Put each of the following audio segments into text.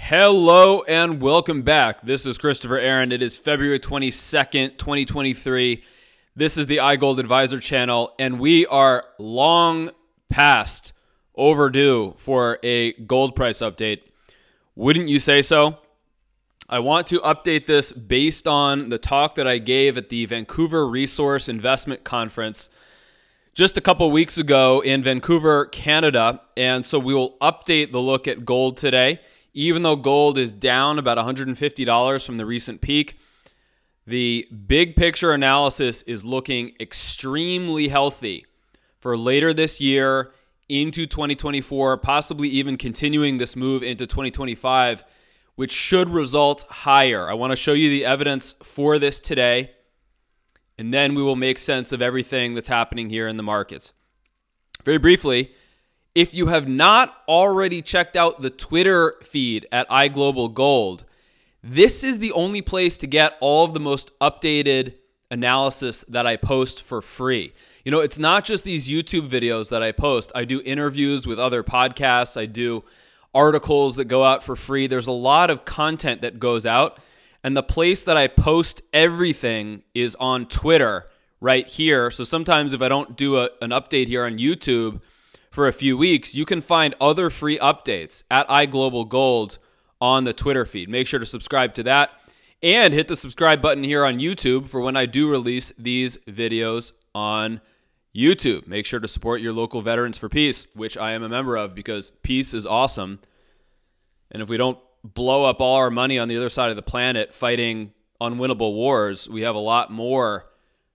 Hello and welcome back. This is Christopher Aaron. It is February 22nd, 2023. This is the iGold Advisor channel, and we are long past overdue for a gold price update. Wouldn't you say so? I want to update this based on the talk that I gave at the Vancouver Resource Investment Conference just a couple weeks ago in Vancouver, Canada. And so we will update the look at gold today. Even though gold is down about $150 from the recent peak, the big picture analysis is looking extremely healthy for later this year into 2024, possibly even continuing this move into 2025, which should result higher. I want to show you the evidence for this today, and then we will make sense of everything that's happening here in the markets. Very briefly, if you have not already checked out the Twitter feed at iGlobalGold, this is the only place to get all of the most updated analysis that I post for free. You know, it's not just these YouTube videos that I post. I do interviews with other podcasts. I do articles that go out for free. There's a lot of content that goes out. And the place that I post everything is on Twitter right here. So sometimes if I don't do an update here on YouTube for a few weeks, you can find other free updates at iGlobalGold on the Twitter feed. Make sure to subscribe to that and hit the subscribe button here on YouTube for when I do release these videos on YouTube. Make sure to support your local Veterans for Peace, which I am a member of because peace is awesome. And if we don't blow up all our money on the other side of the planet fighting unwinnable wars, we have a lot more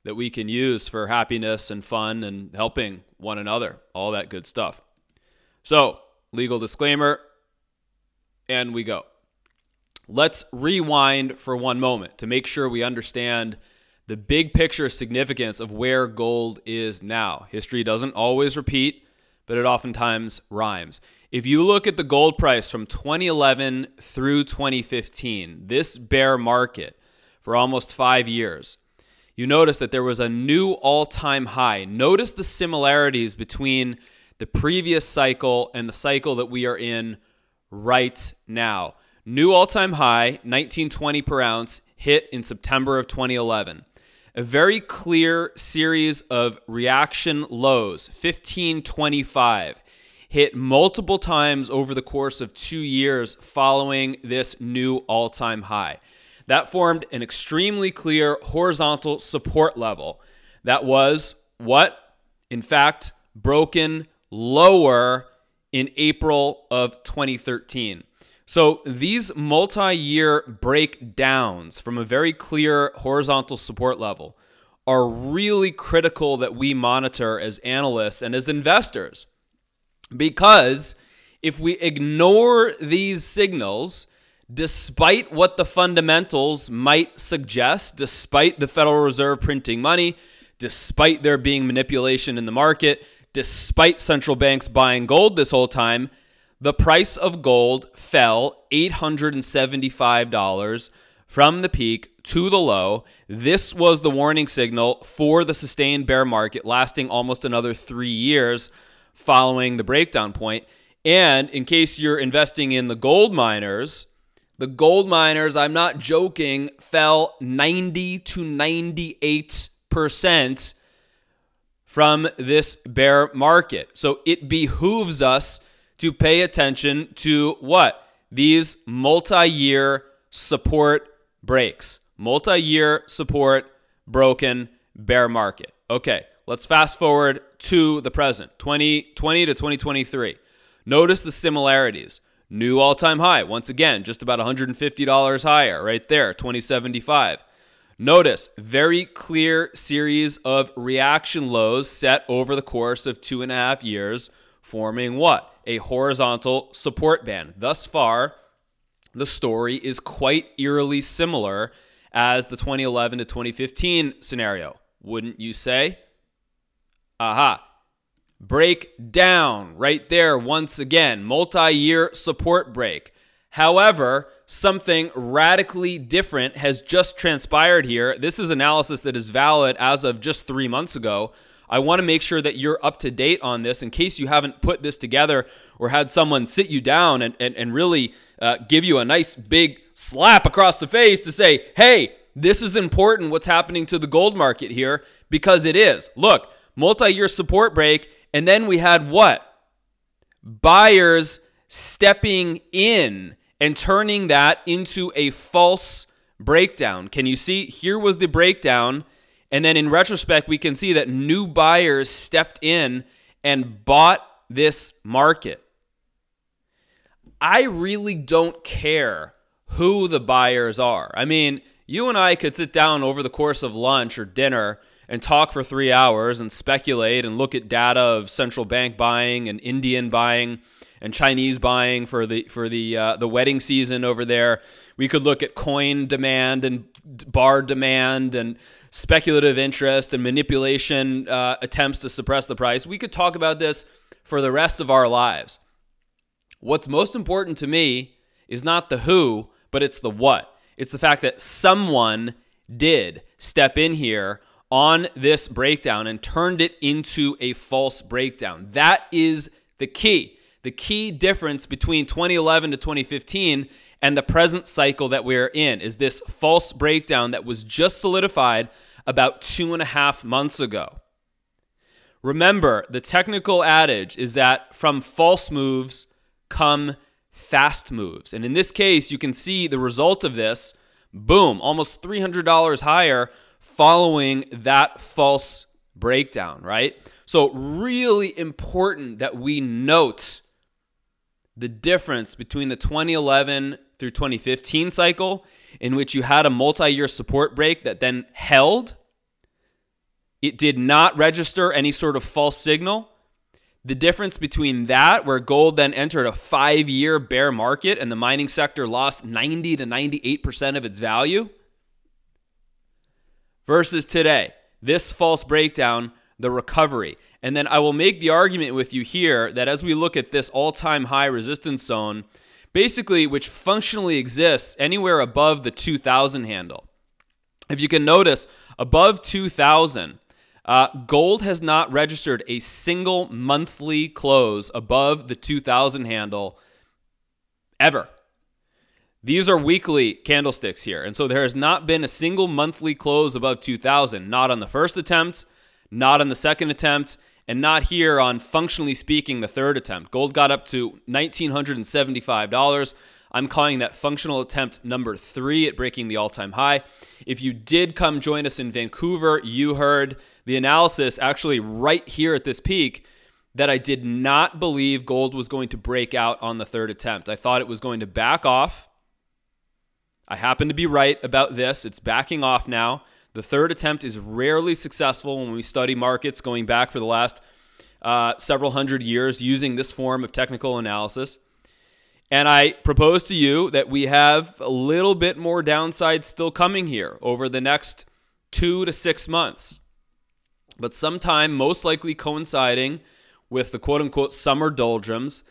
that we can use for happiness and fun and helping one another, all that good stuff. So, legal disclaimer, and we go. Let's rewind for one moment to make sure we understand the big picture significance of where gold is now. History doesn't always repeat, but it oftentimes rhymes. If you look at the gold price from 2011 through 2015, this bear market for almost 5 years, you notice that there was a new all-time high. Notice the similarities between the previous cycle and the cycle that we are in right now. New all-time high, 1920 per ounce, hit in September of 2011. A very clear series of reaction lows, 1525, hit multiple times over the course of 2 years following this new all-time high. That formed an extremely clear horizontal support level that was what? In fact, broken lower in April of 2013. So these multi-year breakdowns from a very clear horizontal support level are really critical that we monitor as analysts and as investors. Because if we ignore these signals, despite what the fundamentals might suggest, despite the Federal Reserve printing money, despite there being manipulation in the market, despite central banks buying gold this whole time, the price of gold fell $875 from the peak to the low. This was the warning signal for the sustained bear market lasting almost another 3 years following the breakdown point. And in case you're investing in the gold miners, I'm not joking, fell 90 to 98% from this bear market. So it behooves us to pay attention to what? These multi-year support breaks. Multi-year support broken bear market. Okay, let's fast forward to the present, 2020 to 2023. Notice the similarities. New all-time high, once again, just about $150 higher, right there, 2075. Notice, very clear series of reaction lows set over the course of 2.5 years, forming what? A horizontal support band. Thus far, the story is quite eerily similar as the 2011 to 2015 scenario. Wouldn't you say? Aha. Breakdown right there once again, multi-year support break. However, something radically different has just transpired here. This is analysis that is valid as of just 3 months ago. I want to make sure that you're up to date on this in case you haven't put this together or had someone sit you down and really give you a nice big slap across the face to say, hey, this is important what's happening to the gold market here, because it is. Look, multi-year support break, and then we had what? Buyers stepping in and turning that into a false breakdown. Can you see? Here was the breakdown, and then in retrospect, we can see that new buyers stepped in and bought this market. I really don't care who the buyers are. I mean, you and I could sit down over the course of lunch or dinner and talk for 3 hours and speculate and look at data of central bank buying and Indian buying and Chinese buying for the wedding season over there. We could look at coin demand and bar demand and speculative interest and manipulation attempts to suppress the price. We could talk about this for the rest of our lives. What's most important to me is not the who, but it's the what. It's the fact that someone did step in here on this breakdown and turned it into a false breakdown. That is the key. The key difference between 2011 to 2015 and the present cycle that we're in is this false breakdown that was just solidified about 2.5 months ago. Remember, the technical adage is that from false moves come fast moves. And in this case, you can see the result of this, boom, almost $300 higher following that false breakdown, right? So really important that we note the difference between the 2011 through 2015 cycle, in which you had a multi-year support break that then held. It did not register any sort of false signal. The difference between that, where gold then entered a 5-year bear market and the mining sector lost 90 to 98% of its value, versus today, this false breakdown, the recovery. And then I will make the argument with you here that as we look at this all-time high resistance zone, basically which functionally exists anywhere above the 2,000 handle. If you can notice, above 2,000, gold has not registered a single monthly close above the 2,000 handle ever. These are weekly candlesticks here. And so there has not been a single monthly close above 2,000, not on the first attempt, not on the second attempt, and not here on, functionally speaking, the third attempt. Gold got up to $1,975. I'm calling that functional attempt number 3 at breaking the all-time high. If you did come join us in Vancouver, you heard the analysis actually right here at this peak that I did not believe gold was going to break out on the third attempt. I thought it was going to back off. I happen to be right about this. It's backing off now. The third attempt is rarely successful when we study markets going back for the last several hundred years using this form of technical analysis. And I propose to you that we have a little bit more downside still coming here over the next 2 to 6 months. But sometime, most likely coinciding with the quote-unquote summer doldrums,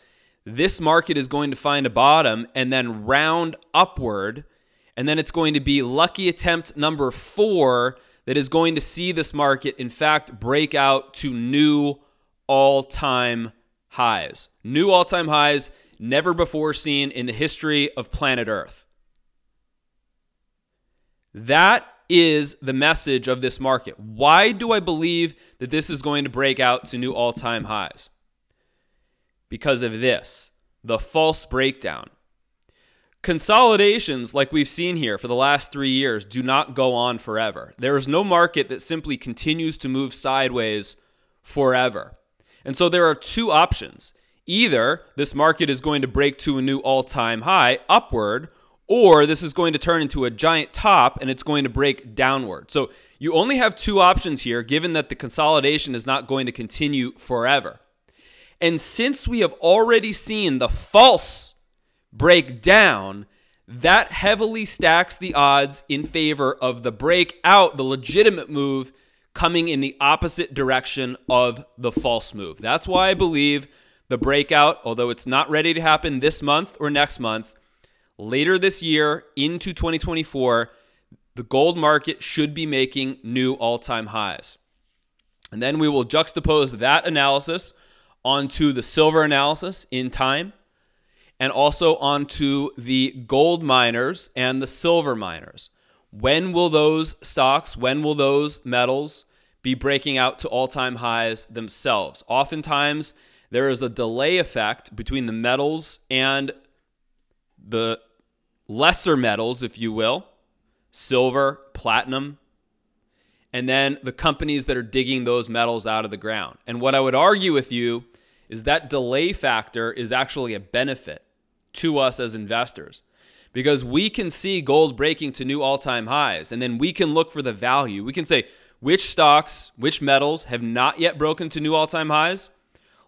this market is going to find a bottom and then round upward. And then it's going to be lucky attempt number 4 that is going to see this market, in fact, break out to new all-time highs. New all-time highs never before seen in the history of planet Earth. That is the message of this market. Why do I believe that this is going to break out to new all-time highs? Because of this, the false breakdown. Consolidations, like we've seen here for the last 3 years, do not go on forever. There is no market that simply continues to move sideways forever. And so there are two options. Either this market is going to break to a new all-time high upward, or this is going to turn into a giant top and it's going to break downward. So you only have two options here, given that the consolidation is not going to continue forever. And since we have already seen the false breakdown, that heavily stacks the odds in favor of the breakout, the legitimate move, coming in the opposite direction of the false move. That's why I believe the breakout, although it's not ready to happen this month or next month, later this year into 2024, the gold market should be making new all-time highs. And then we will juxtapose that analysis onto the silver analysis in time, and also onto the gold miners and the silver miners. When will those stocks, when will those metals be breaking out to all-time highs themselves? Oftentimes, there is a delay effect between the metals and the lesser metals, if you will, silver, platinum, and then the companies that are digging those metals out of the ground. And what I would argue with you is that delay factor is actually a benefit to us as investors, because we can see gold breaking to new all-time highs, and then we can look for the value. We can say which stocks, which metals have not yet broken to new all-time highs.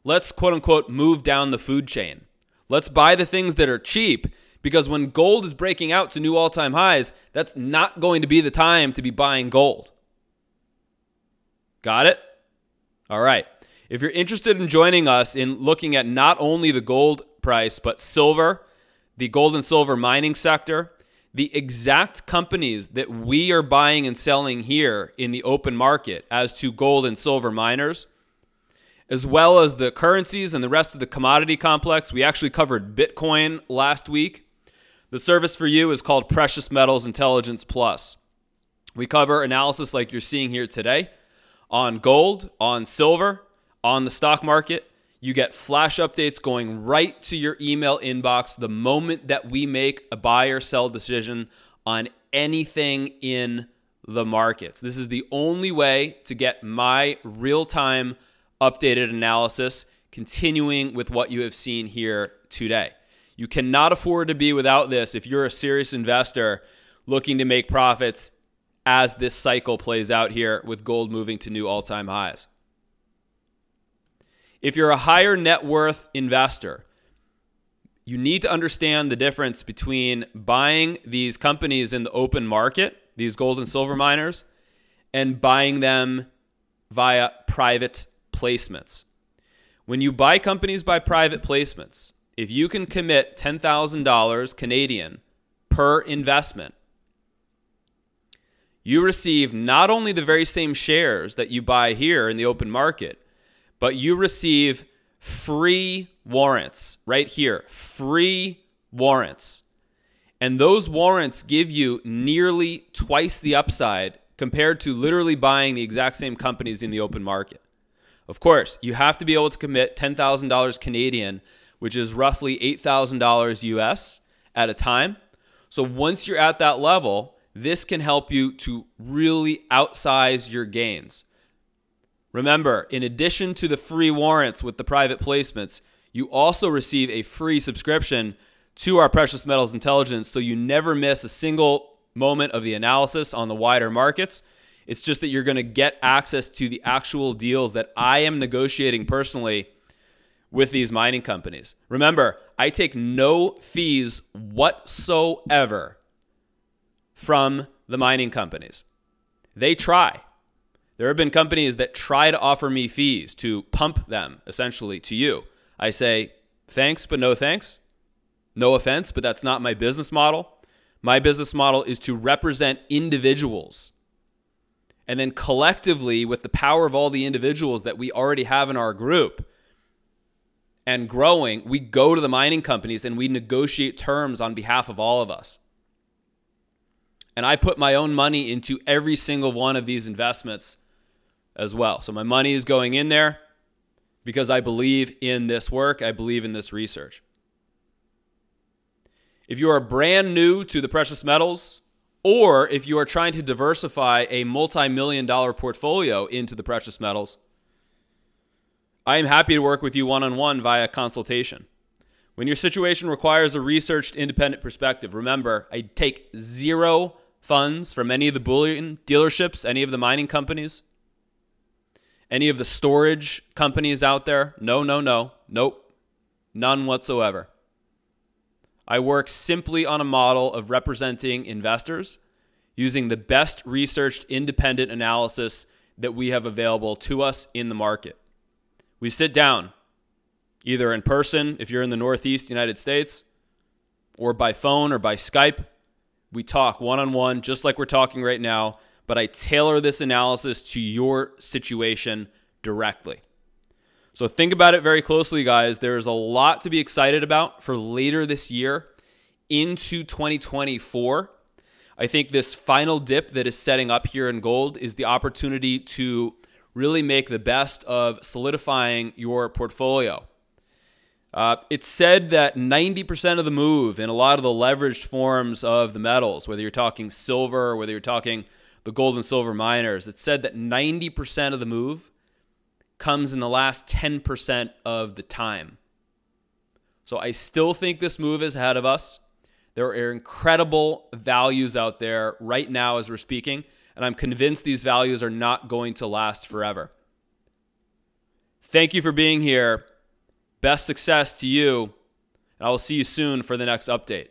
Let's quote unquote move down the food chain. Let's buy the things that are cheap, because when gold is breaking out to new all-time highs, that's not going to be the time to be buying gold. Got it? All right. If you're interested in joining us in looking at not only the gold price, but silver, the gold and silver mining sector, the exact companies that we are buying and selling here in the open market as to gold and silver miners, as well as the currencies and the rest of the commodity complex. We actually covered Bitcoin last week. The service for you is called Precious Metals Intelligence Plus. We cover analysis like you're seeing here today on gold, on silver, on the stock market. You get flash updates going right to your email inbox the moment that we make a buy or sell decision on anything in the markets. This is the only way to get my real-time updated analysis, continuing with what you have seen here today. You cannot afford to be without this if you're a serious investor looking to make profits as this cycle plays out here with gold moving to new all-time highs. If you're a higher net worth investor, you need to understand the difference between buying these companies in the open market, these gold and silver miners, and buying them via private placements. When you buy companies by private placements, if you can commit $10,000 Canadian per investment, you receive not only the very same shares that you buy here in the open market, but you receive free warrants right here, free warrants. And those warrants give you nearly twice the upside compared to literally buying the exact same companies in the open market. Of course, you have to be able to commit $10,000 Canadian, which is roughly $8,000 US at a time. So once you're at that level, this can help you to really outsize your gains. Remember, in addition to the free warrants with the private placements, you also receive a free subscription to our Precious Metals Intelligence, so you never miss a single moment of the analysis on the wider markets. It's just that you're going to get access to the actual deals that I am negotiating personally with these mining companies. Remember, I take no fees whatsoever from the mining companies. They try. There have been companies that try to offer me fees to pump them, essentially, to you. I say, thanks, but no thanks. No offense, but that's not my business model. My business model is to represent individuals. And then collectively, with the power of all the individuals that we already have in our group and growing, we go to the mining companies and we negotiate terms on behalf of all of us. And I put my own money into every single one of these investments as well. So my money is going in there because I believe in this work. I believe in this research. If you are brand new to the precious metals, or if you are trying to diversify a multi-million-dollar portfolio into the precious metals, I am happy to work with you one-on-one via consultation. When your situation requires a researched, independent perspective, remember, I take zero funds from any of the bullion dealerships, any of the mining companies, any of the storage companies out there. Nope. None whatsoever. I work simply on a model of representing investors using the best researched independent analysis that we have available to us in the market. We sit down, either in person if you're in the Northeast United States, or by phone or by Skype. We talk one-on-one just like we're talking right now, but I tailor this analysis to your situation directly. So think about it very closely, guys. There's a lot to be excited about for later this year into 2024. I think this final dip that is setting up here in gold is the opportunity to really make the best of solidifying your portfolio. It's said that 90% of the move in a lot of the leveraged forms of the metals, whether you're talking silver or whether you're talking the gold and silver miners, it's said that 90% of the move comes in the last 10% of the time. So I still think this move is ahead of us. There are incredible values out there right now as we're speaking, and I'm convinced these values are not going to last forever. Thank you for being here. Best success to you, and I will see you soon for the next update.